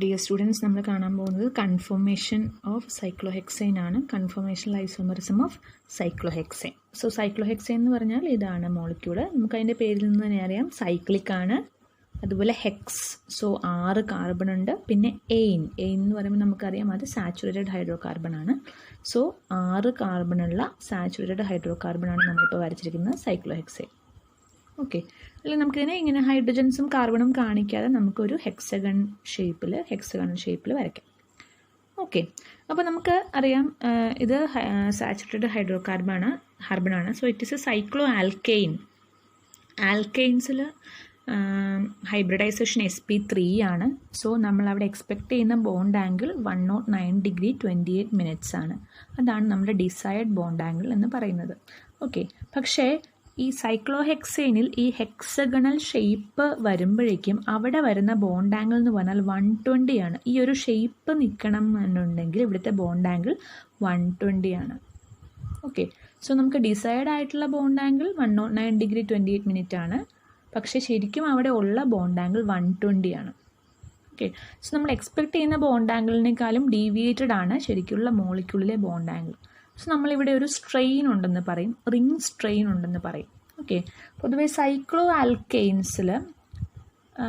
Dear students, നമ്മൾ കാണാൻ പോകുന്നത് കൺഫർമേഷൻ ഓഫ് സൈക്ലോഹെക്സൈൻ ആണ്. Confirmation isomerism of cyclohexane. So cyclohexane എന്ന് പറഞ്ഞാൽ ഇതാണ് മോളിക്യൂള്. നമുക്കതിൻ്റെ പേരിൽ നിന്ന് തന്നെ അറിയാം, സൈക്ലിക് ആണ്. അതുപോലെ ഹെക്സ്, സോ 6 കാർബൺ ഉണ്ട്. പിന്നെ എയിൻ എന്ന് പറയുമ്പോൾ നമുക്കറിയാം അത് സാച്ചുറേറ്റഡ് ഹൈഡ്രോ കാർബൺ ആണ്. സോ 6 കാർബണുള്ള സാച്ചുറേറ്റഡ് ഹൈഡ്രോ കാർബൺ ആണ് നമ്മളിപ്പോൾ വരച്ചിരിക്കുന്നത് സൈക്ലോഹെക്സൈൻ. ഓക്കെ, അല്ലെങ്കിൽ നമുക്കിതിനെ ഇങ്ങനെ ഹൈഡ്രജൻസും കാർബണും കാണിക്കാതെ നമുക്കൊരു ഹെക്സഗണൽ ഷേപ്പിൽ വരയ്ക്കാം. ഓക്കെ, അപ്പോൾ നമുക്ക് അറിയാം ഇത് സാച്ചുറേറ്റഡ് ഹൈഡ്രോ കാർബൺ ആണ്. So it is a cycloalkane. ആൽക്കെയിൻസിൽ ഹൈബ്രിഡൈസേഷൻ sp3 ആണ്. സോ നമ്മളവിടെ എക്സ്പെക്റ്റ് ചെയ്യുന്ന ബോണ്ട് ആംഗിൾ 109 ഡിഗ്രി 28 മിനിറ്റ്സ് ആണ്. അതാണ് നമ്മുടെ ഡിസൈർഡ് ബോണ്ട് ആംഗിൾ എന്ന് പറയുന്നത്. ഓക്കെ, പക്ഷേ ഈ സൈക്ലോഹെക്സൈനിൽ ഈ ഹെക്സഗണൽ ഷേപ്പ് വരുമ്പോഴേക്കും അവിടെ വരുന്ന ബോണ്ട് ആംഗിൾ എന്ന് പറഞ്ഞാൽ 120 ആണ്. ഈ ഒരു ഷേപ്പ് നിൽക്കണം എന്നുണ്ടെങ്കിൽ ഇവിടുത്തെ ബോണ്ട് ആംഗിൾ 120 ആണ്. ഓക്കെ, സോ നമുക്ക് ഡിസൈഡ് ആയിട്ടുള്ള ബോണ്ട് ആംഗിൾ 109 ഡിഗ്രി 28 മിനിറ്റ് ആണ്. പക്ഷേ ശരിക്കും അവിടെ ഉള്ള ബോണ്ട് ആംഗിൾ 120 ആണ്. ഓക്കെ, സോ നമ്മൾ എക്സ്പെക്റ്റ് ചെയ്യുന്ന ബോണ്ട് ആംഗിളിനേക്കാളും ഡീവിയേറ്റഡ് ആണ് ശരിക്കുള്ള മോളിക്യൂളിലെ ബോണ്ട് ആംഗിൾ. സോ നമ്മളിവിടെ ഒരു സ്ട്രെയിൻ ഉണ്ടെന്ന് പറയും, റിംഗ് സ്ട്രെയിൻ ഉണ്ടെന്ന് പറയും. ഓക്കെ, പൊതുവേ സൈക്ലോ ആൽക്കെയിൻസിൽ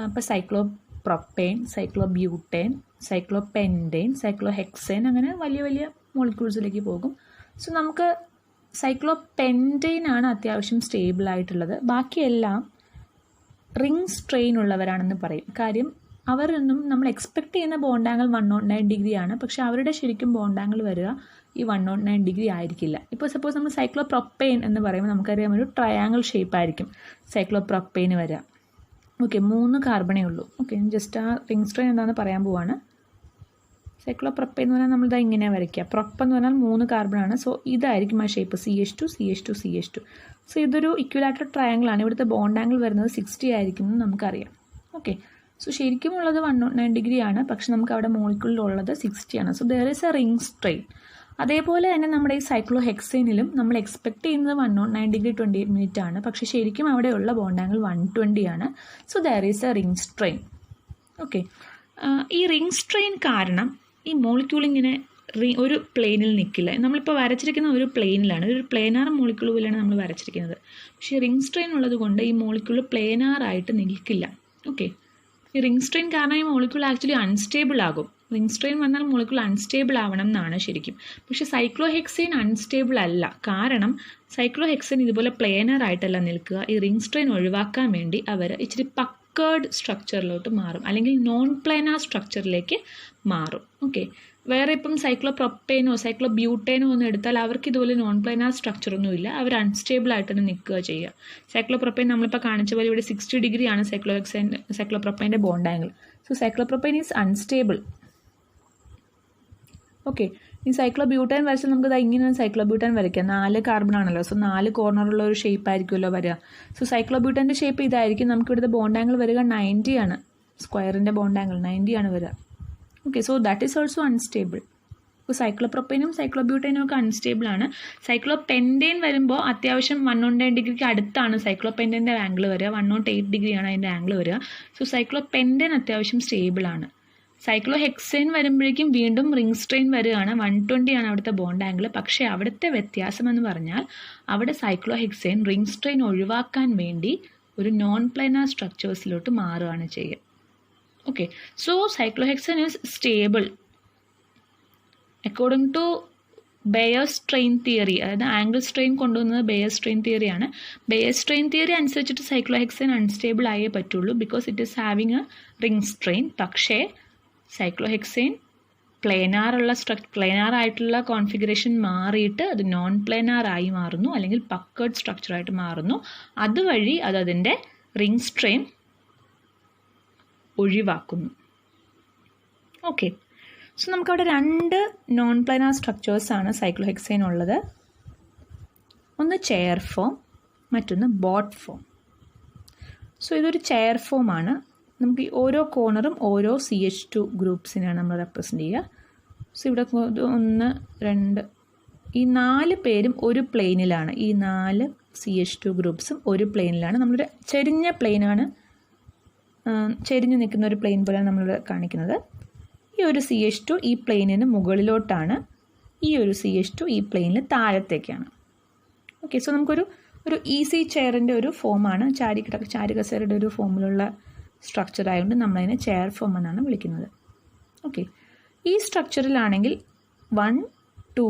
ഇപ്പോൾ cyclo propane, cyclo butane, cyclo pentane, cyclo hexyne, അങ്ങനെ വലിയ വലിയ മോളിക്യൂൾസിലേക്ക് പോകും. സോ നമുക്ക് സൈക്ലോ പെൻറ്റെയിൻ ആണ് അത്യാവശ്യം സ്റ്റേബിൾ ആയിട്ടുള്ളത്. ബാക്കിയെല്ലാം റിംഗ് സ്ട്രെയിൻ ഉള്ളവരാണെന്ന് പറയും. കാര്യം അവരൊന്നും നമ്മൾ എക്സ്പെക്റ്റ് ചെയ്യുന്ന ബോണ്ട് ആംഗിൾ 109 ഡിഗ്രി ആണ്. പക്ഷേ അവരുടെ ശരിക്കും ബോണ്ട് ആംഗിൾ വരിക ഈ 109 ഡിഗ്രി ആയിരിക്കില്ല. ഇപ്പോൾ സപ്പോസ് നമ്മൾ സൈക്ലോ പ്രൊപ്പെയിൻ എന്ന് പറയുമ്പോൾ നമുക്കറിയാം ഒരു ട്രയാങ്കിൾ ഷേപ്പ് ആയിരിക്കും സൈക്ലോ പ്രൊപ്പെയിന് വരിക. ഓക്കെ, 3 കാർബണേ ഉള്ളൂ. ഓക്കെ, ജസ്റ്റ് ആ റിംഗ് സ്ട്രെയിൻ എന്താണെന്ന് പറയാൻ പോവാണ്. സൈക്ലോ പ്രൊപ്പെയിൻ എന്ന് പറഞ്ഞാൽ നമ്മളിതാ ഇങ്ങനെ വരയ്ക്കുക. പ്രൊപ്പ് എന്ന് പറഞ്ഞാൽ 3 കാർബണാണ്. സോ ഇതായിരിക്കും ആ shape, CH2 CH2 CH2. So ഇതൊരു ഇക്വിലാറ്ററൽ ട്രയാങ്കിൾ ആണ്. ഇവിടുത്തെ ബോണ്ട് ആംഗിൾ വരുന്നത് 60 ആയിരിക്കും എന്ന് നമുക്കറിയാം. ഓക്കെ, സോ ശരിക്കും ഉള്ളത് 109 ഡിഗ്രി ആണ്. പക്ഷെ നമുക്ക് അവിടെ മോളിക്യൂളിലുള്ളത് 60 ആണ്. So there is A ring strain. അതേപോലെ തന്നെ നമ്മുടെ ഈ സൈക്ലോ ഹെക്സൈനിലും നമ്മൾ എക്സ്പെക്ട് ചെയ്യുന്നത് 109 ഡിഗ്രി 28 മിനിറ്റ് ആണ്. പക്ഷേ ശരിക്കും അവിടെയുള്ള ബോണ്ട് ആംഗിൾ 120 ആണ്. So there is A ring strain. Okay, ഈ റിംഗ് സ്ട്രെയിൻ കാരണം ഈ മോളിക്യൂൾ ഇങ്ങനെ ഒരു പ്ലെയിനിൽ നിൽക്കില്ല. നമ്മളിപ്പോൾ വരച്ചിരിക്കുന്ന ഒരു പ്ലെയിനിലാണ്, ഒരു പ്ലെയിനാർ മോളിക്യൂൾ പോലെയാണ് നമ്മൾ വരച്ചിരിക്കുന്നത്. പക്ഷേ റിംഗ് സ്ട്രെയിൻ ഉള്ളത് കൊണ്ട് ഈ മോളിക്യൂൾ പ്ലെയിനാറായിട്ട് നിൽക്കില്ല. ഓക്കെ, ഈ റിംഗ് സ്ട്രെയിൻ കാരണം ഈ മോളിക്യൂൾ ആക്ച്വലി അൺസ്റ്റേബിൾ ആകും. റിംഗ് സ്ട്രെയിൻ വന്നാൽ മോളിക്യൂൾ അൺസ്റ്റേബിൾ ആവണം എന്നാണ് ശരിക്കും. പക്ഷേ സൈക്ലോഹെക്സൈൻ അൺസ്റ്റേബിൾ അല്ല. കാരണം സൈക്ലോഹെക്സൈൻ ഇതുപോലെ പ്ലെയിനർ ആയിട്ടല്ല നിൽക്കുക. ഈ റിംഗ് സ്ട്രെയിൻ ഒഴിവാക്കാൻ വേണ്ടി അവർ ഇച്ചിരി പക്കേർഡ് സ്ട്രക്ചറിലോട്ട് മാറും, അല്ലെങ്കിൽ നോൺ പ്ലെയിനാർ സ്ട്രക്ചറിലേക്ക് മാറും. ഓക്കെ, വേറെ ഇപ്പം സൈക്ലോ പ്രൊപ്പെയിനോ സൈക്ലോ ബ്യൂട്ടേനോ ഒന്നും എടുത്താൽ അവർക്ക് ഇതുപോലെ നോൺ പ്ലെയിനാർ സ്ട്രക്ചറൊന്നും ഇല്ല. അവർ അൺസ്റ്റേബിൾ ആയിട്ട് തന്നെ നിൽക്കുക ചെയ്യുക. സൈക്ലോ പ്രൊപ്പെയിൻ നമ്മളിപ്പോൾ കാണിച്ച പോലെ ഇവിടെ 60 ഡിഗ്രി ആണ് സൈക്ലോ പ്രൊപ്പെയിൻ്റെ bond angle. So cyclopropane is unstable. Okay, ഈ സൈക്ലോ ബ്യൂട്ടൈൻ വരച്ചാൽ നമുക്ക് ഇങ്ങനെ സൈക്ലോ ബ്യൂട്ടൈൻ വരയ്ക്കാം. 4 കാർബൺ ആണല്ലോ. സോ 4 കോർണറുള്ള ഒരു ഷേപ്പ് ആയിരിക്കുമല്ലോ വരിക. സോ സൈക്ലോ ബ്യൂട്ടൈൻ്റെ ഷേപ്പ് ഇതായിരിക്കും. നമുക്ക് ഇവിടുത്തെ ബോണ്ട് ആംഗിൾ വരിക 90 ആണ്. സ്ക്വയറിൻ്റെ ബോണ്ട് ആംഗിൾ 90 ആണ് വരിക. Okay, so that is also unstable. ഇപ്പോൾ സൈക്ലോ പ്രൊപ്പെയിനും സൈക്ലോ ബ്യൂട്ടൈനും ഒക്കെ അൺസ്റ്റേബിൾ ആണ്. സൈക്ലോ പെൻറ്റെയിൻ വരുമ്പോൾ അത്യാവശ്യം 109 ഡിഗ്രിക്ക് അടുത്താണ് സൈക്ലോ പെൻറ്റെയിൻ്റെ ആംഗിൾ വരിക. 108 ഡിഗ്രിയാണ് അതിൻ്റെ ആംഗിൾ വരിക. സോ സൈക്ലോ പെൻറ്റെയിൻ അത്യാവശ്യം സ്റ്റേബിൾ ആണ്. സൈക്ലോ ഹെക്സൈൻ വരുമ്പോഴേക്കും വീണ്ടും റിംഗ് സ്ട്രെയിൻ വരികയാണ്. 120 ആണ് അവിടുത്തെ ബോണ്ട് ആംഗിൾ. പക്ഷേ അവിടുത്തെ വ്യത്യാസം എന്ന് പറഞ്ഞാൽ അവിടെ സൈക്ലോ ഹെക്സൈൻ റിംഗ് സ്ട്രെയിൻ ഒഴിവാക്കാൻ വേണ്ടി ഒരു നോൺ പ്ലെയിനാർ സ്ട്രക്ചേഴ്സിലോട്ട് മാറുകയാണ് ചെയ്യുക. Okay, so cyclohexane is stable according to Baeyer strain theory. അതായത് ആംഗിൾ സ്ട്രെയിൻ കൊണ്ടുവന്നത് ബെയർ സ്ട്രെയിൻ തിയറിയാണ്. ബെയർ സ്ട്രെയിൻ തിയറി അനുസരിച്ചിട്ട് സൈക്ലോഹെക്സൈൻ അൺസ്റ്റേബിൾ ആയേ പറ്റുള്ളൂ, because it is having a ring strain. പക്ഷേ സൈക്ലോഹെക്സൈൻ പ്ലെയിനാർ ആയിട്ടുള്ള കോൺഫിഗറേഷൻ മാറിയിട്ട് അത് നോൺ പ്ലെയിനാർ ആയി മാറുന്നു, അല്ലെങ്കിൽ പക്കേർഡ് സ്ട്രക്ചറായിട്ട് മാറുന്നു. അതുവഴി അത് അതിൻ്റെ റിംഗ് സ്ട്രെയിൻ ഒഴിവാക്കുന്നു. ഓക്കെ, സോ നമുക്കവിടെ 2 നോൺ പ്ലെയിനാർ സ്ട്രക്ചേഴ്സാണ് സൈക്ലോഹെക്സൈൻ ഉള്ളത്. ഒന്ന് ചെയർ ഫോം, മറ്റൊന്ന് ബോട്ട് ഫോം. സോ ഇതൊരു ചെയർ ഫോമാണ്. നമുക്ക് ഈ ഓരോ കോർണറും ഓരോ CH2 ഗ്രൂപ്പ്സിനെയാണ് നമ്മൾ റെപ്രസെൻ്റ് ചെയ്യുക. സോ ഇവിടെ 1 2 ഈ 4 പേരും ഒരു പ്ലെയിനിലാണ്. ഈ 4 CH2 ഗ്രൂപ്പ്സും ഒരു പ്ലെയിനിലാണ്. നമ്മളൊരു ചെരിഞ്ഞ പ്ലെയിനാണ്, ചെരിഞ്ഞു നിൽക്കുന്ന ഒരു പ്ലെയിൻ പോലെയാണ് നമ്മളിവിടെ കാണിക്കുന്നത്. ഈ ഒരു CH2 ഈ പ്ലെയിനിന് മുകളിലോട്ടാണ്, ഈ ഒരു CH2 ഈ പ്ലെയിനിൽ താഴത്തേക്കാണ്. ഓക്കെ, സോ നമുക്കൊരു ഈസി ചെയറിൻ്റെ ഒരു ഫോമാണ്, ചാരുകസേരയുടെ ഒരു ഫോമിലുള്ള സ്ട്രക്ചർ ആയതുകൊണ്ട് നമ്മളതിനെ ചെയർ ഫോം എന്നാണ് വിളിക്കുന്നത്. ഓക്കെ, ഈ സ്ട്രക്ചറിലാണെങ്കിൽ 1, 2,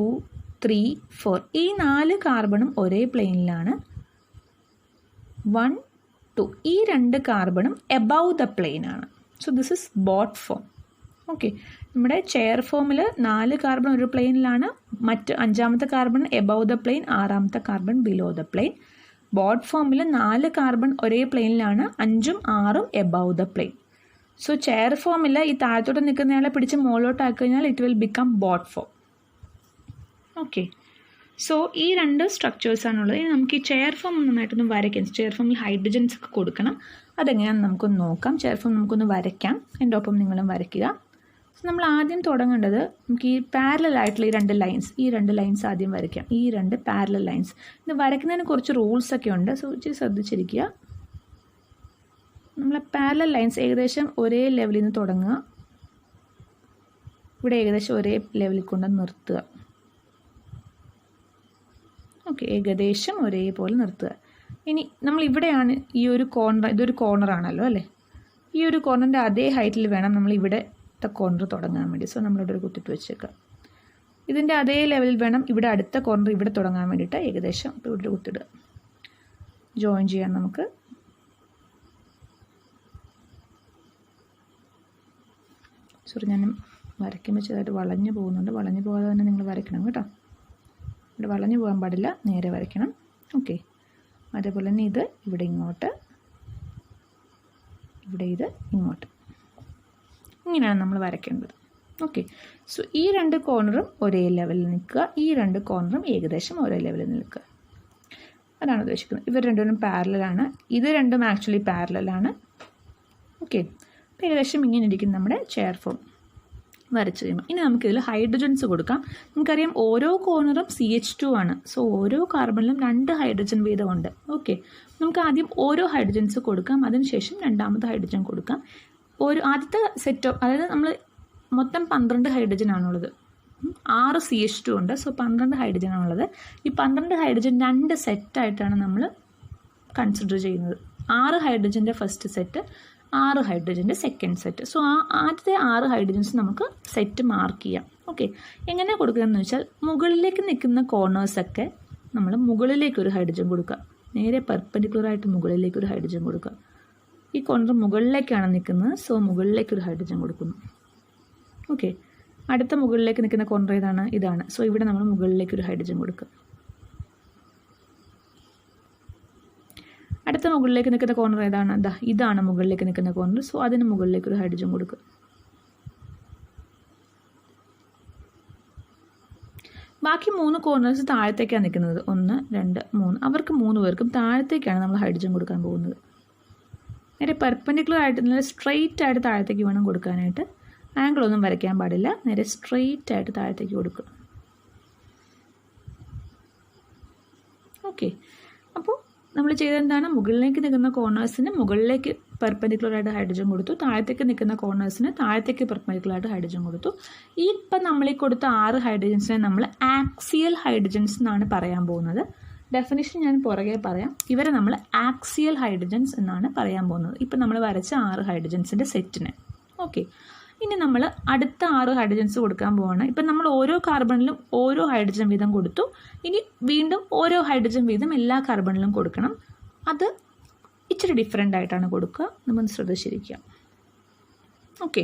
3, 4 ഈ 4 കാർബണും ഒരേ പ്ലെയിനിലാണ്. 1, 2 ഈ 2 കാർബണും എബവ് ദ പ്ലെയിൻ ആണ്. So this is boat form. Okay, നമ്മുടെ ചെയർ ഫോമിൽ 4 കാർബൺ ഒരു പ്ലെയിനിലാണ്, മറ്റ് 5ാമത്തെ കാർബൺ എബവ് ദ പ്ലെയിൻ, 6ാമത്തെ carbon below the plane. Boat ഫോമിൽ 4 കാർബൺ ഒരേ പ്ലെയിനിലാണ്, 5ഉം 6ഉം above the plane. So chair ഫോമിൽ ഈ താഴത്തോട്ട് നിൽക്കുന്നയാളെ പിടിച്ച് മുകളിലോട്ടാക്കി കഴിഞ്ഞാൽ it will become boat form. Okay, so ഈ 2 സ്ട്രക്ചേഴ്സാണുള്ളത്. ഇനി നമുക്ക് ഈ ചെയർ ഫോം നന്നായിട്ടൊന്ന് വരയ്ക്കാം. ചെയർ ഫോമിൽ ഹൈഡ്രജൻസ് ഒക്കെ കൊടുക്കണം. അതെങ്ങനെയാണെന്ന് നമുക്കൊന്ന് നോക്കാം. ചെയർ ഫോം നമുക്കൊന്ന് വരയ്ക്കാം. എൻ്റെ ഒപ്പം നിങ്ങളും വരയ്ക്കുക. സോ നമ്മൾ ആദ്യം തുടങ്ങേണ്ടത് നമുക്ക് ഈ പാരലൽ ആയിട്ടുള്ള ഈ 2 ലൈൻസ്, ഈ 2 ലൈൻസ് ആദ്യം വരയ്ക്കാം. ഈ 2 പാരലൽ ലൈൻസ്. ഇത് വരയ്ക്കുന്നതിന് കുറച്ച് റൂൾസൊക്കെ ഉണ്ട്. സോ ഇച്ചിരി ശ്രദ്ധിച്ചിരിക്കുക. നമ്മൾ പാരലൽ ലൈൻസ് ഏകദേശം ഒരേ ലെവലിൽ നിന്ന് തുടങ്ങുക. ഇവിടെ ഏകദേശം ഒരേ ലെവലിൽ കൊണ്ട് നിർത്തുക. ഓക്കെ, ഏകദേശം ഒരേപോലെ നിർത്തുക. ഇനി നമ്മൾ ഇവിടെയാണ് ഈ ഒരു കോർണർ, ഇതൊരു കോർണറാണല്ലോ അല്ലേ, ഈ ഒരു കോർണറിൻ്റെ അതേ ഹൈറ്റിൽ വേണം നമ്മൾ ഇവിടത്തെ കോർണർ തുടങ്ങാൻ വേണ്ടി. സോ നമ്മളിവിടെ ഒരു കുത്തിട്ട് വെച്ചേക്കുക. ഇതിൻ്റെ അതേ ലെവലിൽ വേണം ഇവിടെ അടുത്ത കോർണർ ഇവിടെ തുടങ്ങാൻ വേണ്ടിയിട്ട്. ഏകദേശം ഇപ്പോൾ ഇവിടെ കുത്തിടുക. ജോയിൻ ചെയ്യാൻ നമുക്ക്. സോറി, ഞാൻ വരയ്ക്കുമ്പോൾ ചെറുതായിട്ട് വളഞ്ഞു പോകുന്നുണ്ട്. വളഞ്ഞു പോകാതെ തന്നെ നിങ്ങൾ വരയ്ക്കണം കേട്ടോ. ഇവിടെ വളഞ്ഞു പോകാൻ പാടില്ല, നേരെ വരയ്ക്കണം. ഓക്കെ, അതേപോലെ തന്നെ ഇത് ഇവിടെ ഇങ്ങോട്ട്, ഇവിടെ ഇത് ഇങ്ങോട്ട്, ഇങ്ങനെയാണ് നമ്മൾ വരയ്ക്കേണ്ടത്. ഓക്കെ, സോ ഈ 2 കോർണറും ഒരേ ലെവലിൽ നിൽക്കുക, ഈ 2 കോർണറും ഏകദേശം ഒരേ ലെവലിൽ നിൽക്കുക. അതാണ് ഉദ്ദേശിക്കുന്നത്. ഇവർ രണ്ടുപേരും പാരലലാണ്. ഇത് രണ്ടും ആക്ച്വലി പാരലലാണ്. ഓക്കെ, അപ്പോൾ ഏകദേശം ഇങ്ങനെ ഇരിക്കും നമ്മുടെ ചെയർ ഫോം വരച്ച് കഴിയുമ്പോൾ. ഇനി നമുക്കിതിൽ ഹൈഡ്രജൻസ് കൊടുക്കാം. നമുക്കറിയാം ഓരോ കോർണറും CH2 ആണ്. സോ ഓരോ കാർബണിലും 2 ഹൈഡ്രജൻ വീതമുണ്ട്. ഓക്കെ, നമുക്ക് ആദ്യം ഓരോ ഹൈഡ്രജൻസ് കൊടുക്കാം, അതിനുശേഷം 2ാമത്തെ ഹൈഡ്രജൻ കൊടുക്കാം. ആദ്യത്തെ സെറ്റ്, അതായത് നമ്മൾ മൊത്തം 12 ഹൈഡ്രജൻ ആണുള്ളത്. 6 CH2 ഉണ്ട്. സോ 12 ഹൈഡ്രജൻ ആണുള്ളത്. ഈ 12 ഹൈഡ്രജൻ 2 സെറ്റായിട്ടാണ് നമ്മൾ കൺസിഡർ ചെയ്യുന്നത്. 6 ഹൈഡ്രജൻ്റെ ഫസ്റ്റ് സെറ്റ്, 6 ഹൈഡ്രജൻ്റെ സെക്കൻഡ് സെറ്റ്. സോ ആദ്യത്തെ 6 ഹൈഡ്രജൻസ് നമുക്ക് സെറ്റ് മാർക്ക് ചെയ്യാം. ഓക്കെ, എങ്ങനെ കൊടുക്കുകയെന്ന് വെച്ചാൽ മുകളിലേക്ക് നിൽക്കുന്ന കോർണേഴ്സൊക്കെ നമ്മൾ മുകളിലേക്കൊരു ഹൈഡ്രജൻ കൊടുക്കുക. നേരെ പെർപെൻഡിക്കുലറായിട്ട് മുകളിലേക്കൊരു ഹൈഡ്രജൻ കൊടുക്കുക. ഈ കോർണർ മുകളിലേക്കാണ് നിൽക്കുന്നത്. സോ മുകളിലേക്കൊരു ഹൈഡ്രജൻ കൊടുക്കുന്നു. ഓക്കെ, അടുത്ത മുകളിലേക്ക് നിൽക്കുന്ന കോർണർ ഇതാണ്. സോ ഇവിടെ നമ്മൾ മുകളിലേക്കൊരു ഹൈഡ്രജൻ കൊടുക്കുക. അടുത്ത മുകളിലേക്ക് നിൽക്കുന്ന കോർണർ ഏതാണ്? ഇതാണ് മുകളിലേക്ക് നിൽക്കുന്ന കോർണർ. സോ അതിന് മുകളിലേക്ക് ഒരു ഹൈഡ്രജൻ കൊടുക്കുക. ബാക്കി 3 കോർണേഴ്സ് താഴത്തേക്കാണ് നിൽക്കുന്നത്. 1, 2, 3. അവർക്ക് 3 പേർക്കും താഴത്തേക്കാണ് നമ്മൾ ഹൈഡ്രജൻ കൊടുക്കാൻ പോകുന്നത്. നേരെ പെർപെൻഡിക്കുലർ ആയിട്ട് നല്ല സ്ട്രെയിറ്റ് ആയിട്ട് താഴത്തേക്ക് വേണം കൊടുക്കാനായിട്ട്. ആംഗിളൊന്നും വരയ്ക്കാൻ പാടില്ല. നേരെ സ്ട്രെയിറ്റ് ആയിട്ട് താഴത്തേക്ക് കൊടുക്കുക. ഓക്കെ, അപ്പോൾ നമ്മൾ ചെയ്തെന്താണ്? മുകളിലേക്ക് നിൽക്കുന്ന കോർണേഴ്സിന് മുകളിലേക്ക് പെർപെൻഡിക്കുലറായിട്ട് ഹൈഡ്രജൻ കൊടുത്തു, താഴത്തേക്ക് നിൽക്കുന്ന കോർണേഴ്സിന് താഴത്തേക്ക് പെർപെൻഡിക്കുലറായിട്ട് ഹൈഡ്രജൻ കൊടുത്തു. ഈ ഇപ്പം നമ്മൾ ഈ കൊടുത്ത 6 ഹൈഡ്രജൻസിനെ നമ്മൾ ആക്സിയൽ ഹൈഡ്രജൻസ് എന്നാണ് പറയാൻ പോകുന്നത്. ഡെഫിനിഷൻ ഞാൻ പുറകെ പറയാം. ഇവരെ നമ്മൾ ആക്സിയൽ ഹൈഡ്രജൻസ് എന്നാണ് പറയാൻ പോകുന്നത്. ഇപ്പം നമ്മൾ വരച്ച 6 ഹൈഡ്രജൻസിൻ്റെ സെറ്റിന്. ഓക്കെ, ഇനി നമ്മൾ അടുത്ത 6 ഹൈഡ്രജൻസ് കൊടുക്കാൻ പോവാണ്. ഇപ്പം നമ്മൾ ഓരോ കാർബണിലും ഓരോ ഹൈഡ്രജൻ വീതം കൊടുത്തു. ഇനി വീണ്ടും ഓരോ ഹൈഡ്രജൻ വീതം എല്ലാ കാർബണിലും കൊടുക്കണം. അത് ഇച്ചിരി ഡിഫറെൻ്റ് ആയിട്ടാണ് കൊടുക്കുക. നമ്മൾ ശ്രദ്ധിച്ചിരിക്കുക. ഓക്കെ,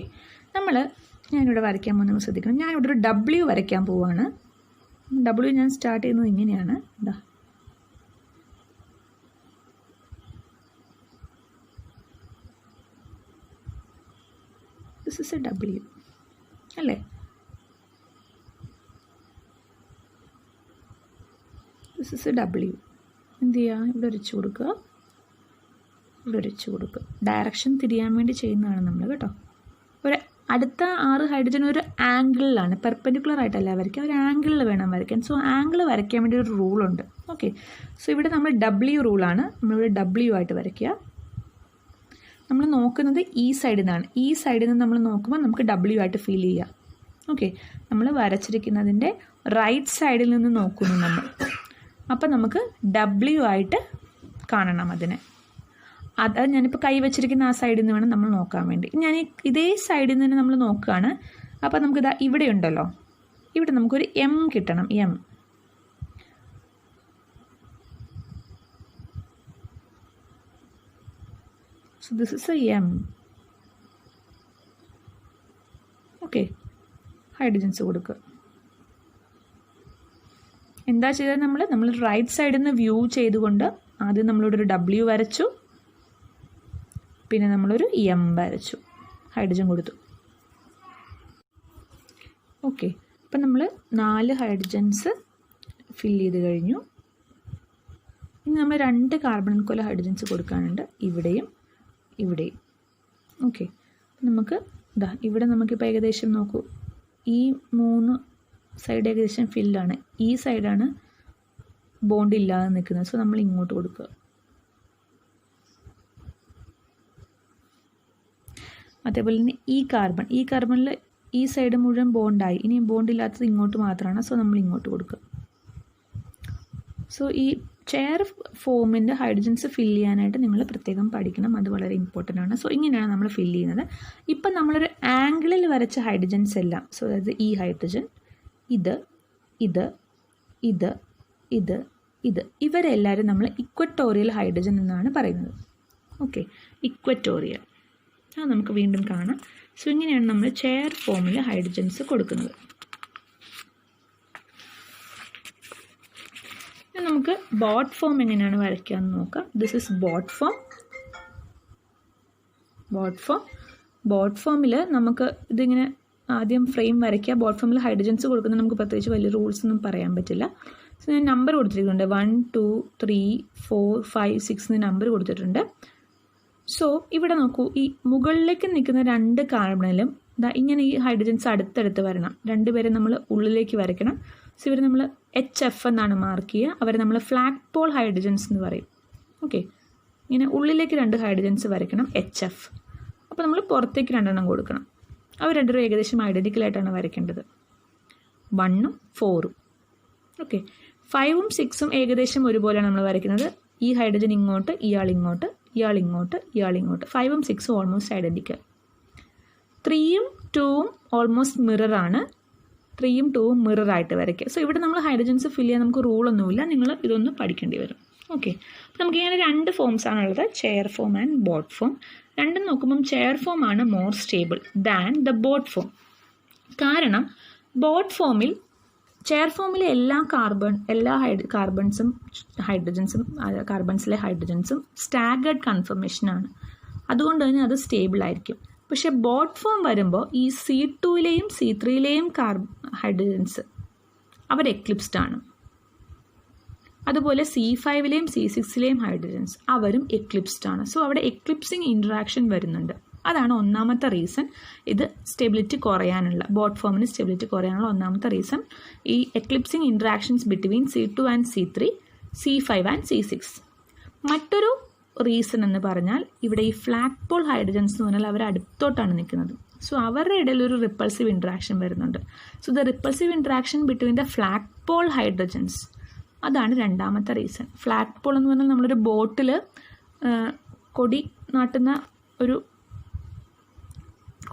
ഞാനിവിടെ വരയ്ക്കാൻ പോകുന്നത് ശ്രദ്ധിക്കണം. ഞാനിവിടെ ഒരു W വരയ്ക്കാൻ പോവുകയാണ്. W ഞാൻ സ്റ്റാർട്ട് ചെയ്യുന്നത് ഇങ്ങനെയാണ്. ദിസ് ഇസ് എ W അല്ലേ? This is A W. എന്ത് ചെയ്യുക? ഇവിടെ ഒരിച്ച് കൊടുക്കുക, ഇവിടെ ഒരിച്ച് കൊടുക്കുക. ഡയറക്ഷൻ തിരിയാൻ വേണ്ടി ചെയ്യുന്നതാണ് നമ്മൾ കേട്ടോ. ഒരു അടുത്ത 6 ഹൈഡ്രജൻ ഒരു ആംഗിളിലാണ്, പെർപെൻഡിക്കുലർ ആയിട്ടല്ല വരയ്ക്കുക, ഒരു ആംഗിളിൽ വേണം വരയ്ക്കാൻ. സോ ആംഗിൾ വരയ്ക്കാൻ വേണ്ടി ഒരു റൂളുണ്ട്. ഓക്കെ, സോ ഇവിടെ നമ്മൾ W റൂളാണ്. നമ്മളിവിടെ W ആയിട്ട് വരയ്ക്കുക. നമ്മൾ നോക്കുന്നത് ഈ സൈഡിൽ നിന്നാണ്. ഈ സൈഡിൽ നിന്ന് നമ്മൾ നോക്കുമ്പോൾ നമുക്ക് W ആയിട്ട് ഫീൽ ചെയ്യാം. ഓക്കെ, നമ്മൾ വരച്ചിരിക്കുന്നതിൻ്റെ റൈറ്റ് സൈഡിൽ നിന്ന് നോക്കുന്നു നമ്മൾ. അപ്പം നമുക്ക് W ആയിട്ട് കാണണം അതിനെ. അത് ഞാനിപ്പോൾ കൈ വെച്ചിരിക്കുന്ന ആ സൈഡിൽ നിന്ന് വേണം നമ്മൾ നോക്കാൻ വേണ്ടി. ഞാൻ ഇതേ സൈഡിൽ നിന്ന് നമ്മൾ നോക്കുകയാണ്. അപ്പോൾ നമുക്കിതാ ഇവിടെ ഉണ്ടല്ലോ, ഇവിടെ നമുക്കൊരു M കിട്ടണം. M. So this is a M. Okay, hydrogens കൊടുക്കുക. എന്താ ചെയ്തത്? നമ്മൾ റൈറ്റ് സൈഡിൽ നിന്ന് വ്യൂ ചെയ്തുകൊണ്ട് ആദ്യം നമ്മളിവിടെ ഒരു W വരച്ചു, പിന്നെ നമ്മളൊരു M വരച്ചു, ഹൈഡ്രജൻ കൊടുത്തു. ഓക്കെ, അപ്പം നമ്മൾ 4 ഹൈഡ്രജൻസ് ഫില്ല് ചെയ്ത് കഴിഞ്ഞു. ഇനി നമ്മൾ 2 കാർബൺ കൊല ഹൈഡ്രജൻസ് കൊടുക്കാനുണ്ട്, ഇവിടെയും ഇവിടെയും. ഓക്കെ, നമുക്ക് ഇവിടെ നമുക്കിപ്പോൾ ഏകദേശം നോക്കൂ, ഈ 3 സൈഡ് ഏകദേശം ഫില്ലാണ്. ഈ സൈഡാണ് ബോണ്ട് ഇല്ലാതെ നിൽക്കുന്നത്. സോ നമ്മൾ ഇങ്ങോട്ട് കൊടുക്കുക. അതേപോലെ തന്നെ ഈ കാർബണിൽ ഈ സൈഡ് മുഴുവൻ ബോണ്ടായി. ഇനി ബോണ്ടില്ലാത്തത് ഇങ്ങോട്ട് മാത്രമാണ്. സോ നമ്മൾ ഇങ്ങോട്ട് കൊടുക്കുക. സോ ഈ ചെയർ ഫോമിൻ്റെ ഹൈഡ്രജൻസ് ഫില്ല് ചെയ്യാനായിട്ട് നിങ്ങൾ പ്രത്യേകം പഠിക്കണം. അത് വളരെ ഇമ്പോർട്ടൻ്റ് ആണ്. സോ ഇങ്ങനെയാണ് നമ്മൾ ഫില്ല് ചെയ്യുന്നത്. ഇപ്പം നമ്മളൊരു ആംഗിളിൽ വരച്ച ഹൈഡ്രജൻസ് എല്ലാം, സോ അതായത് ഈ ഹൈഡ്രജൻ, ഇത് ഇത് ഇത് ഇത് ഇത് ഇവരെല്ലാവരും നമ്മൾ ഇക്വറ്റോറിയൽ ഹൈഡ്രജൻ എന്നാണ് പറയുന്നത്. Okay, equatorial. അത് നമുക്ക് വീണ്ടും കാണാം. സോ ഇങ്ങനെയാണ് നമ്മൾ ചെയർ ഫോമിൽ ഹൈഡ്രജൻസ് കൊടുക്കുന്നത്. നമുക്ക് ബോട്ട് ഫോം എങ്ങനെയാണ് വരയ്ക്കാമെന്ന് നോക്കാം. This is boat form. Boat ഫോമിൽ നമുക്ക് ഇതിങ്ങനെ ആദ്യം ഫ്രെയിം വരയ്ക്കുക. ബോട്ട് ഫോമിൽ ഹൈഡ്രജൻസ് കൊടുക്കുന്നത് നമുക്ക് പ്രത്യേകിച്ച് വലിയ റൂൾസ് ഒന്നും പറയാൻ പറ്റില്ല. സോ ഞാൻ നമ്പർ കൊടുത്തിട്ടുണ്ട്. 1 2 3 4 5 6 എന്ന് നമ്പർ കൊടുത്തിട്ടുണ്ട്. സോ ഇവിടെ നോക്കൂ, ഈ മുകളിലേക്ക് നിൽക്കുന്ന 2 കാർബണിലും ഇങ്ങനെ ഈ ഹൈഡ്രജൻസ് അടുത്തടുത്ത് വരണം. 2 പേരെ നമ്മൾ ഉള്ളിലേക്ക് വരയ്ക്കണം. സോ ഇവർ നമ്മൾ HF എന്നാണ് മാർക്ക് ചെയ്യുക. അവരെ നമ്മൾ ഫ്ലാഗ് പോൾ ഹൈഡ്രജൻസ് എന്ന് പറയും. ഓക്കെ, ഇങ്ങനെ ഉള്ളിലേക്ക് 2 ഹൈഡ്രജൻസ് വരയ്ക്കണം, HF. അപ്പോൾ നമ്മൾ പുറത്തേക്ക് 2 കൊടുക്കണം. അവർ 2 ഏകദേശം ഐഡൻറ്റിക്കലായിട്ടാണ് വരയ്ക്കേണ്ടത്. 1ഉം 4ഉം. ഓക്കെ, 5ഉം 6ഉം ഏകദേശം ഒരുപോലെയാണ് നമ്മൾ വരയ്ക്കുന്നത്. ഈ ഹൈഡ്രജൻ ഇങ്ങോട്ട്, ഇയാൾ ഇങ്ങോട്ട്, ഇയാൾ ഇങ്ങോട്ട്, ഇയാൾ ഇങ്ങോട്ട്. 5ഉം 6ഉം ഓൾമോസ്റ്റ് ഐഡൻറ്റിക്കൽ. 3ഉം 2ഉം ഓൾമോസ്റ്റ് മിററാണ്. 3ഉം 2ഉം മിററായിട്ട് വരയ്ക്കുക. സോ ഇവിടെ നമ്മൾ ഹൈഡ്രജൻസ് ഫില്ല് ചെയ്യാൻ നമുക്ക് റൂളൊന്നുമില്ല. നിങ്ങൾ ഇതൊന്ന് പഠിക്കേണ്ടി വരും. ഓക്കെ, അപ്പോൾ നമുക്കിങ്ങനെ 2 ഫോംസ് ആണുള്ളത്, chair form and boat form. രണ്ടും നോക്കുമ്പം ചെയർ ഫോം ആണ് more stable than the boat form. കാരണം ബോട്ട് ഫോമിൽ, ചെയർ ഫോമിലെ എല്ലാ കാർബൺസിലെ ഹൈഡ്രജൻസും സ്റ്റാഗേർഡ് കൺഫർമേഷനാണ്. അതുകൊണ്ട് തന്നെ അത് സ്റ്റേബിൾ ആയിരിക്കും. പക്ഷേ ബോട്ട് ഫോം വരുമ്പോൾ ഈ C2ലെയും C3ലെയും ഹൈഡ്രജൻസ് അവർ എക്ലിപ്സ്ഡ് ആണ്. അതുപോലെ C5ലെയും C6ലെയും ഹൈഡ്രജൻസ് അവരും എക്ലിപ്സ്ഡ് ആണ്. സോ അവിടെ എക്ലിപ്സിങ് ഇൻട്രാക്ഷൻ വരുന്നുണ്ട്. അതാണ് ഒന്നാമത്തെ റീസൺ ഇത് സ്റ്റെബിലിറ്റി കുറയാനുള്ള, ബോട്ട് ഫോമിന് സ്റ്റെബിലിറ്റി കുറയാനുള്ള ഒന്നാമത്തെ റീസൺ. ഈ eclipsing interactions between C2 and C3, C5 and C6. മറ്റൊരു റീസൺ എന്ന് പറഞ്ഞാൽ ഇവിടെ ഈ ഫ്ലാഗ് പോൾ ഹൈഡ്രജൻസ് എന്ന് പറഞ്ഞാൽ അവർ അടുത്തോട്ടാണ് നിൽക്കുന്നത്. സോ അവരുടെ ഇടയിൽ ഒരു റിപ്പൾസീവ് ഇൻട്രാക്ഷൻ വരുന്നുണ്ട്. So the repulsive interaction between the flagpole hydrogens, അതാണ് രണ്ടാമത്തെ റീസൺ. ഫ്ലാഗ് പോൾ എന്ന് പറഞ്ഞാൽ നമ്മളൊരു ബോട്ടിൽ കൊടി നാട്ടുന്ന ഒരു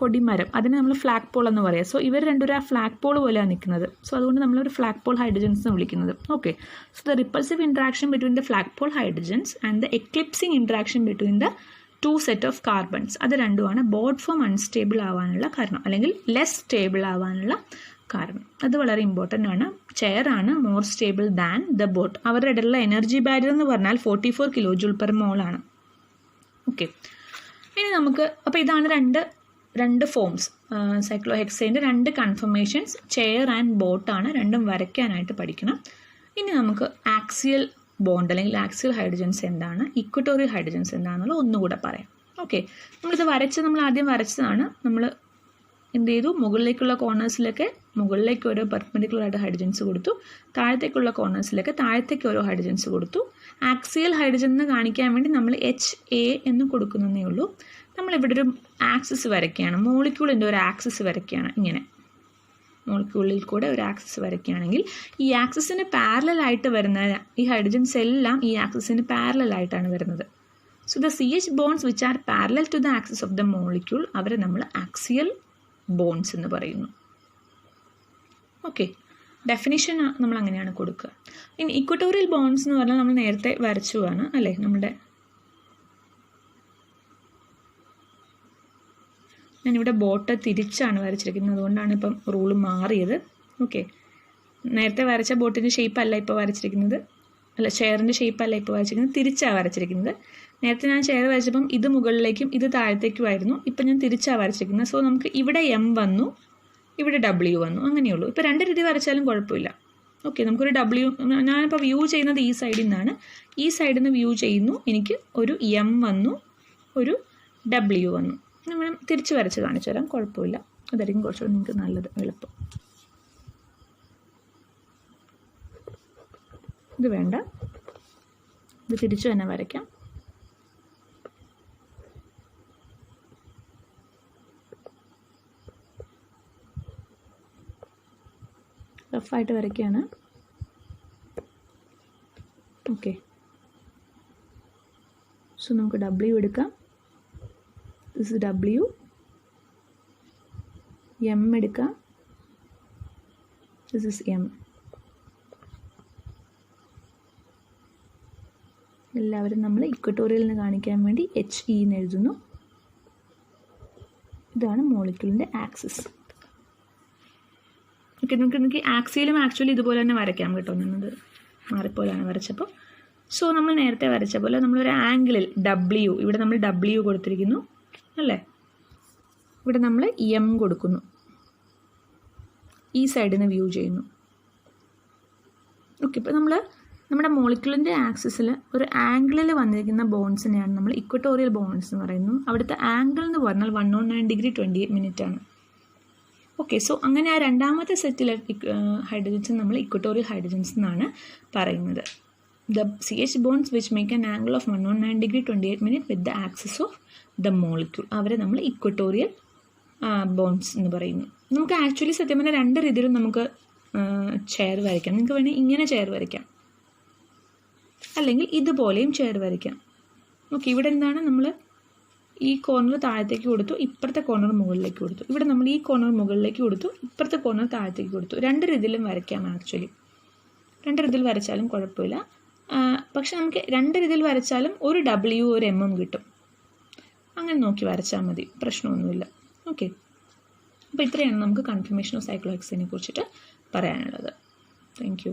കൊടിമരം, അതിനെ നമ്മൾ ഫ്ലാഗ് പോൾ എന്ന് പറയാം. സോ ഇവർ രണ്ടുപേരും ആ ഫ്ലാഗ് പോൾ പോലെയാണ് നിൽക്കുന്നത്. സോ അതുകൊണ്ട് നമ്മളൊരു ഫ്ലാഗ് പോൾ ഹൈഡ്രജൻസ് എന്ന് വിളിക്കുന്നത്. Okay, so the repulsive interaction between the flagpole hydrogens and the eclipsing interaction between the 2 set of carbons, അത് രണ്ടുമാണ് ബോട്ട് ഫോം അൺസ്റ്റേബിൾ ആവാനുള്ള കാരണം, അല്ലെങ്കിൽ ലെസ് സ്റ്റേബിൾ ആവാനുള്ള കാരണം. അത് വളരെ ഇമ്പോർട്ടൻ്റ് ആണ്. ചെയർ ആണ് more stable than the boat. അവരുടെ ഇടയിലുള്ള എനർജി ബാരിയർ എന്ന് പറഞ്ഞാൽ 44 kJ/mol ആണ്. ഓക്കെ, ഇനി നമുക്ക്, അപ്പോൾ ഇതാണ് രണ്ട് ഫോംസ്, സൈക്ലോഹെക്സൈൻ്റെ 2 കൺഫർമേഷൻസ്, ചെയർ ആൻഡ് ബോട്ടാണ്. രണ്ടും വരയ്ക്കാനായിട്ട് പഠിക്കണം. ഇനി നമുക്ക് ആക്സിയൽ ബോണ്ട് അല്ലെങ്കിൽ ആക്സിയൽ ഹൈഡ്രജൻസ് എന്താണ്, ഇക്വറ്റോറിയൽ ഹൈഡ്രജൻസ് എന്താണെന്നുള്ള ഒന്നുകൂടെ പറയാം. ഓക്കെ, നമ്മൾ ആദ്യം വരച്ചതാണ്. നമ്മൾ എന്ത് ചെയ്തു, മുകളിലേക്കുള്ള കോർണേഴ്സിലൊക്കെ മുകളിലേക്ക് ഓരോ പെർപെൻഡിക്കുലർ ആയിട്ട് ഹൈഡ്രജൻസ് കൊടുത്തു, താഴത്തേക്കുള്ള കോർണേഴ്സിലൊക്കെ താഴത്തേക്ക് ഓരോ ഹൈഡ്രജൻസ് കൊടുത്തു. ആക്സിയൽ ഹൈഡ്രജൻ എന്ന് കാണിക്കാൻ വേണ്ടി നമ്മൾ HA എന്ന് കൊടുക്കുന്നതേ ഉള്ളൂ. നമ്മളിവിടെ ഒരു ആക്സിസ് വരയ്ക്കുകയാണ്, മോളിക്യൂളിൻ്റെ ഒരു ആക്സിസ് വരയ്ക്കുകയാണ്. ഇങ്ങനെ മോളിക്യൂളിൽ കൂടെ ഒരു ആക്സിസ് വരയ്ക്കുകയാണെങ്കിൽ ഈ ആക്സിസിന് പാരലായിട്ട് വരുന്ന ഈ ഹൈഡ്രജൻസ് എല്ലാം ഈ ആക്സിസിന് പാരലായിട്ടാണ് വരുന്നത്. So the CH bonds which are parallel to the axis of the molecule അവരെ നമ്മൾ ആക്സിയൽ ബോൺസ് എന്ന് പറയുന്നു. ഓക്കെ, ഡെഫിനിഷൻ നമ്മൾ അങ്ങനെയാണ് കൊടുക്കുക. ഇനി ഇക്വട്ടോറിയൽ ബോൺസ് എന്ന് പറഞ്ഞാൽ നമ്മൾ നേരത്തെ വരച്ചുവാണ് അല്ലേ, ഞാനിവിടെ ബോട്ട് തിരിച്ചാണ് വരച്ചിരിക്കുന്നത്, അതുകൊണ്ടാണ് ഇപ്പം റൂള് മാറിയത്. ഓക്കെ, നേരത്തെ വരച്ച ബോട്ടിൻ്റെ ഷേപ്പ് അല്ല ഇപ്പോൾ വരച്ചിരിക്കുന്നത്, അല്ല ചെയറിൻ്റെ ഷേപ്പ് അല്ല ഇപ്പോൾ വരച്ചിരിക്കുന്നത്, തിരിച്ചാണ് വരച്ചിരിക്കുന്നത്. നേരത്തെ ഞാൻ ചെയർ വരച്ചപ്പം ഇത് മുകളിലേക്കും ഇത് താഴത്തേക്കുമായിരുന്നു, ഇപ്പം ഞാൻ തിരിച്ചാണ് വരച്ചിരിക്കുന്നത്. സോ നമുക്ക് ഇവിടെ M വന്നു, ഇവിടെ W വന്നു, അങ്ങനെയുള്ളൂ. ഇപ്പോൾ രണ്ട് രീതി വരച്ചാലും കുഴപ്പമില്ല. ഓക്കെ, നമുക്കൊരു ഞാനിപ്പോൾ വ്യൂ ചെയ്യുന്നത് ഈ സൈഡിൽ നിന്നാണ്, ഈ സൈഡിൽ നിന്ന് വ്യൂ ചെയ്യുന്നു, എനിക്ക് ഒരു M വന്നു, ഒരു W വന്നു. നമ്മൾ തിരിച്ച് വരച്ച് കാണിച്ചു തരാം, കുഴപ്പമില്ല, അതായിരിക്കും കുറച്ചുകൂടി നിങ്ങൾക്ക് നല്ലത്, എളുപ്പം. ഇത് വേണ്ട, ഇത് തിരിച്ചു തന്നെ വരയ്ക്കാം. റഫായിട്ട് വരയ്ക്കുകയാണ്. ഓക്കെ, സോ നമുക്ക് W എടുക്കാം. This is W. M എടുക്കാം. This is M. എല്ലാവരും നമ്മൾ ഇക്വട്ടോറിയലിന് കാണിക്കാൻ വേണ്ടി HE എന്ന് എഴുതുന്നു. ഇതാണ് മോളിക്യൂളിൻ്റെ ആക്സിസ്. ഓക്കെ, നമുക്ക് ആക്സിയിലും ആക്ച്വലി ഇതുപോലെ തന്നെ വരയ്ക്കാം കേട്ടോ, ഞാനത് മാറിപ്പോലാണ് വരച്ചപ്പോൾ. സോ നമ്മൾ നേരത്തെ വരച്ച പോലെ നമ്മളൊരു ആംഗിളിൽ W, ഇവിടെ നമ്മൾ W കൊടുത്തിരിക്കുന്നു അല്ലേ, ഇവിടെ നമ്മൾ M കൊടുക്കുന്നു, ഈ സൈഡിൽ നിന്ന് വ്യൂ ചെയ്യുന്നു. ഓക്കെ, ഇപ്പോൾ നമ്മുടെ മോളിക്യൂളിൻ്റെ ആക്സിസിൽ ഒരു ആംഗിളിൽ വന്നിരിക്കുന്ന ബോൺസിനെയാണ് നമ്മൾ ഇക്വട്ടോറിയൽ ബോൺസ് എന്ന് പറയുന്നു. അവിടുത്തെ ആംഗിൾ എന്ന് പറഞ്ഞാൽ 109 ഡിഗ്രി 28 മിനിറ്റ് ആണ്. ഓക്കെ, സോ അങ്ങനെ ആ രണ്ടാമത്തെ സെറ്റിലെ ഹൈഡ്രജൻസ് നമ്മൾ ഇക്വട്ടോറിയൽ ഹൈഡ്രജൻസ് എന്നാണ് പറയുന്നത്. The CH bonds which make an angle of 109 degree 28 minute with the axis of the molecule, അവരെ നമ്മൾ ഇക്വട്ടോറിയൽ ബോൺസ് എന്ന് പറയുന്നു. നമുക്ക് ആക്ച്വലി സത്യം പറഞ്ഞാൽ രണ്ട് രീതിയിലും നമുക്ക് ചെയർ വരയ്ക്കാം. നിങ്ങൾക്ക് വേണമെങ്കിൽ ഇങ്ങനെ ചെയർ വരയ്ക്കാം, അല്ലെങ്കിൽ ഇതുപോലെയും ചെയർ വരയ്ക്കാം. ഓക്കെ, ഇവിടെ എന്താണ്, നമ്മൾ ഈ കോർണർ താഴത്തേക്ക് കൊടുത്തു, ഇപ്പുറത്തെ കോർണർ മുകളിലേക്ക് കൊടുത്തു. ഇവിടെ നമ്മൾ ഈ കോർണർ മുകളിലേക്ക് കൊടുത്തു, ഇപ്പുറത്തെ കോർണർ താഴത്തേക്ക് കൊടുത്തു. രണ്ട് രീതിയിലും വരയ്ക്കാം. ആക്ച്വലി രണ്ട് രീതിയിൽ വരച്ചാലും കുഴപ്പമില്ല. പക്ഷെ നമുക്ക് രണ്ട് രീതിയിൽ വരച്ചാലും ഒരു W ഒരു M കിട്ടും. അങ്ങനെ നോക്കി വരച്ചാൽ മതി, പ്രശ്നമൊന്നുമില്ല. ഓക്കെ, അപ്പോൾ ഇത്രയാണ് നമുക്ക് കൺഫർമേഷൻ ഓഫ് സൈക്ലോഹെക്സേനെ കുറിച്ചിട്ട് പറയാനുള്ളത്. Thank you.